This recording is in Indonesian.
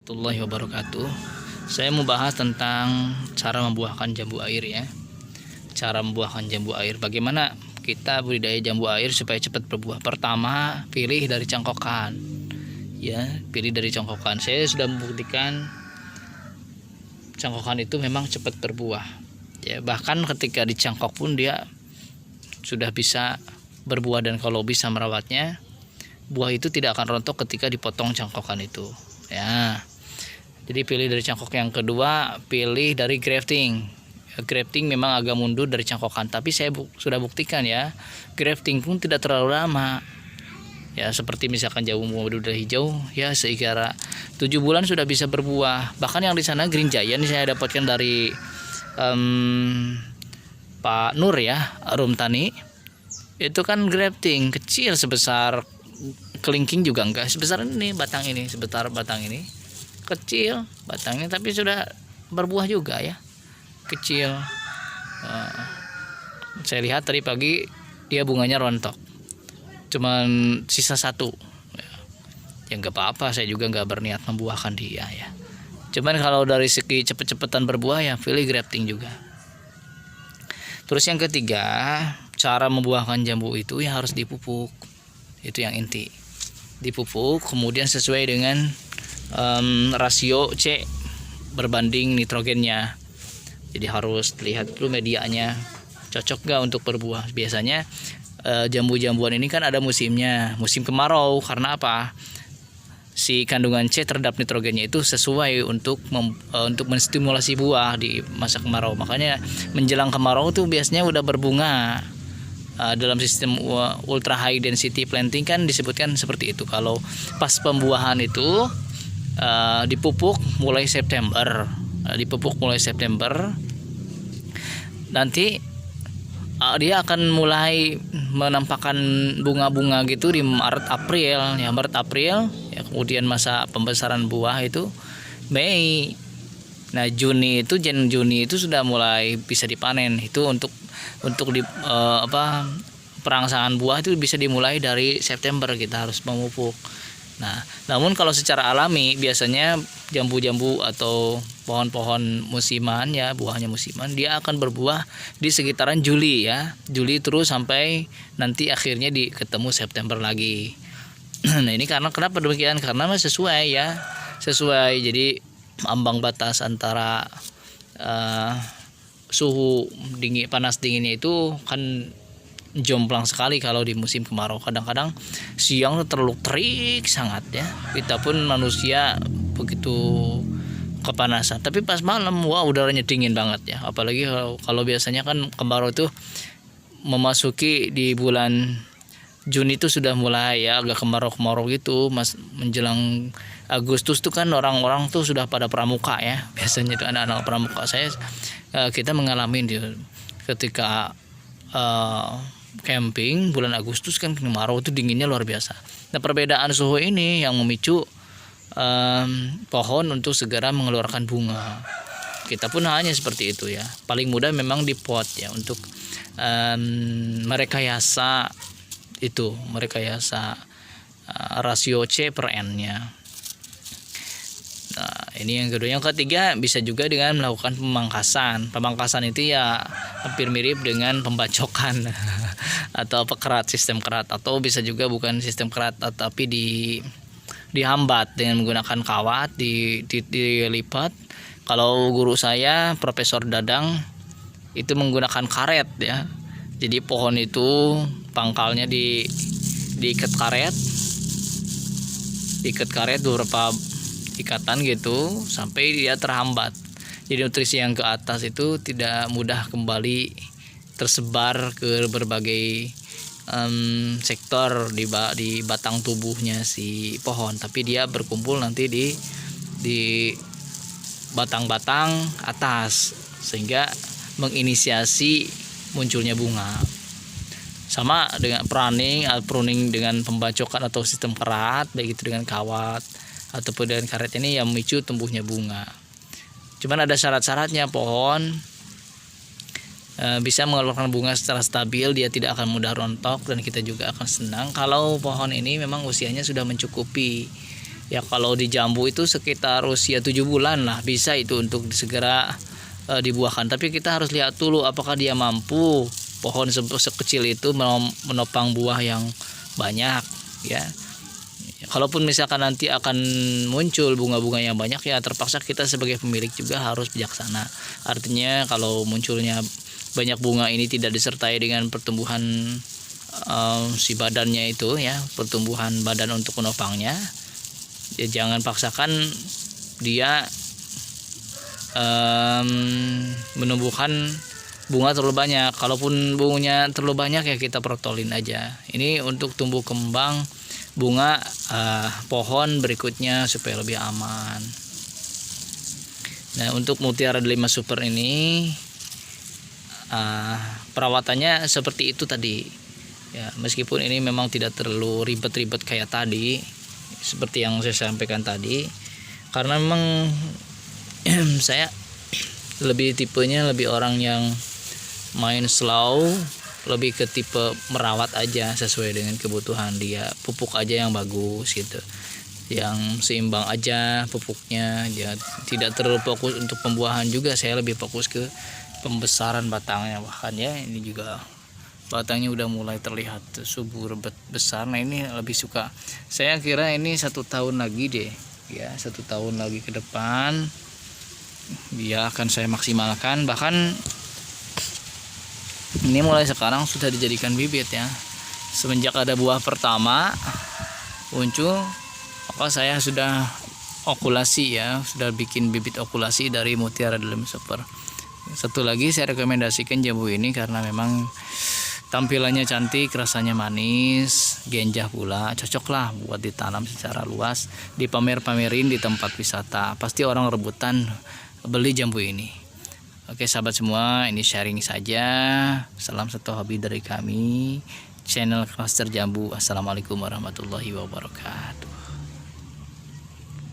warahmatullahi wabarakatuh. Saya mau bahas tentang cara membuahkan jambu air ya. Cara membuahkan jambu air. Bagaimana kita budidaya jambu air supaya cepat berbuah? Pertama, pilih dari cangkokan. Ya, pilih dari cangkokan. Saya sudah membuktikan cangkokan itu memang cepat berbuah. Ya, bahkan ketika dicangkok pun dia sudah bisa berbuah, dan kalau bisa merawatnya, buah itu tidak akan rontok ketika dipotong cangkokan itu ya. Jadi pilih dari cangkok. Yang kedua, pilih dari grafting. Grafting memang agak mundur dari cangkokan, tapi saya sudah buktikan ya, grafting pun tidak terlalu lama ya. Seperti misalkan jambu muda hijau ya, sekira 7 bulan sudah bisa berbuah. Bahkan yang di sana Green Giant saya dapatkan dari Pak Nur ya, Rum Tani, itu kan grafting kecil, sebesar kelingking juga enggak, sebesar ini batang ini, sebesar batang ini, kecil batangnya, tapi sudah berbuah juga ya, kecil. Saya lihat tadi pagi dia bunganya rontok, cuman sisa satu ya, nggak apa-apa, saya juga nggak berniat membuahkan dia ya. Cuman kalau dari segi cepet-cepetan berbuah ya, pilih grafting juga. Terus yang ketiga, cara membuahkan jambu itu ya harus dipupuk. Itu yang inti, dipupuk, kemudian sesuai dengan rasio C berbanding nitrogennya. Jadi harus lihat dulu medianya cocok gak untuk berbuah. Biasanya jambu-jambuan ini kan ada musimnya, musim kemarau. Karena apa? Si kandungan C terhadap nitrogennya itu sesuai untuk menstimulasi buah di masa kemarau. Makanya menjelang kemarau tuh biasanya udah berbunga. Dalam sistem ultra high density planting kan disebutkan seperti itu. Kalau pas pembuahan itu dipupuk mulai September, nanti dia akan mulai menampakkan bunga-bunga gitu di Maret April ya, ya. Kemudian masa pembesaran buah itu Mei. Nah Juni itu sudah mulai bisa dipanen. Itu untuk perangsaan buah itu bisa dimulai dari September, kita harus memupuk. Nah, namun kalau secara alami biasanya jambu-jambu atau pohon-pohon musiman ya, buahnya musiman, dia akan berbuah di sekitaran Juli ya. Juli terus sampai nanti akhirnya ketemu September lagi. Nah, ini kenapa demikian? Karena sesuai ya. Sesuai. Jadi ambang batas antara suhu panas dinginnya itu kan jomplang sekali kalau di musim kemarau. Kadang-kadang siang terlalu terik sangat ya, kita pun manusia begitu kepanasan, tapi pas malam wah udaranya dingin banget ya. Apalagi kalau biasanya kan kemarau itu memasuki di bulan Juni itu sudah mulai ya agak kemarau gitu, menjelang Agustus tuh kan orang-orang tuh sudah pada pramuka ya. Biasanya itu anak-anak pramuka. Kita mengalami ketika camping bulan Agustus kan kemarau itu dinginnya luar biasa. Nah, perbedaan suhu ini yang memicu pohon untuk segera mengeluarkan bunga. Kita pun hanya seperti itu ya. Paling mudah memang di pot ya, untuk merekayasa rasio C per N-nya. Nah, ini yang kedua. Yang ketiga, bisa juga dengan melakukan pemangkasan. Pemangkasan itu ya hampir mirip dengan pembacokan atau pekerat, sistem kerat, atau bisa juga bukan sistem kerat, tapi dihambat dengan menggunakan kawat, dilipat. Kalau guru saya Profesor Dadang itu menggunakan karet ya. Jadi pohon itu pangkalnya diikat karet beberapa ikatan gitu sampai dia terhambat. Jadi nutrisi yang ke atas itu tidak mudah kembali tersebar ke berbagai sektor di batang tubuhnya si pohon, tapi dia berkumpul nanti di batang-batang atas, sehingga menginisiasi munculnya bunga. Sama dengan pruning dengan pembacokan atau sistem kerat, baik itu dengan kawat ataupun dengan karet, ini yang memicu tumbuhnya bunga. Cuman ada syarat-syaratnya. Pohon bisa mengeluarkan bunga secara stabil, dia tidak akan mudah rontok, dan kita juga akan senang kalau pohon ini memang usianya sudah mencukupi Ya kalau di jambu itu sekitar usia 7 bulan lah bisa itu untuk segera dibuahkan. Tapi kita harus lihat dulu apakah dia mampu pohon sekecil itu menopang buah yang banyak ya. Kalaupun misalkan nanti akan muncul bunga-bunga yang banyak, ya terpaksa kita sebagai pemilik juga harus bijaksana. Artinya kalau munculnya banyak bunga ini tidak disertai dengan pertumbuhan si badannya itu ya, pertumbuhan badan untuk menopangnya, ya jangan paksakan dia menumbuhkan bunga terlalu banyak. Kalaupun bunganya terlalu banyak ya kita protolin aja. Ini untuk tumbuh kembang bunga pohon berikutnya supaya lebih aman. Nah, untuk Mutiara Delima Super ini perawatannya seperti itu tadi ya, meskipun ini memang tidak terlalu ribet-ribet kayak tadi seperti yang saya sampaikan tadi, karena memang saya lebih tipenya lebih orang yang main slow, lebih ke tipe merawat aja sesuai dengan kebutuhan dia, pupuk aja yang bagus gitu, yang seimbang aja pupuknya, ya tidak terlalu fokus untuk pembuahan juga. Saya lebih fokus ke pembesaran batangnya. Bahkan ya ini juga batangnya udah mulai terlihat subur besar. Nah ini lebih suka, saya kira ini 1 tahun lagi deh ya, 1 tahun lagi ke depan dia akan saya maksimalkan. Bahkan ini mulai sekarang sudah dijadikan bibit ya. Semenjak ada buah pertama muncul, maka saya sudah okulasi ya, sudah bikin bibit okulasi dari Mutiara Delima Super. Satu lagi saya rekomendasikan jambu ini karena memang tampilannya cantik, rasanya manis, genjah pula, cocok lah buat ditanam secara luas, dipamer-pamerin di tempat wisata. Pasti orang rebutan beli jambu ini. Oke sahabat semua, ini sharing saja. Salam satu hobi dari kami, channel Cluster Jambu. Assalamualaikum warahmatullahi wabarakatuh.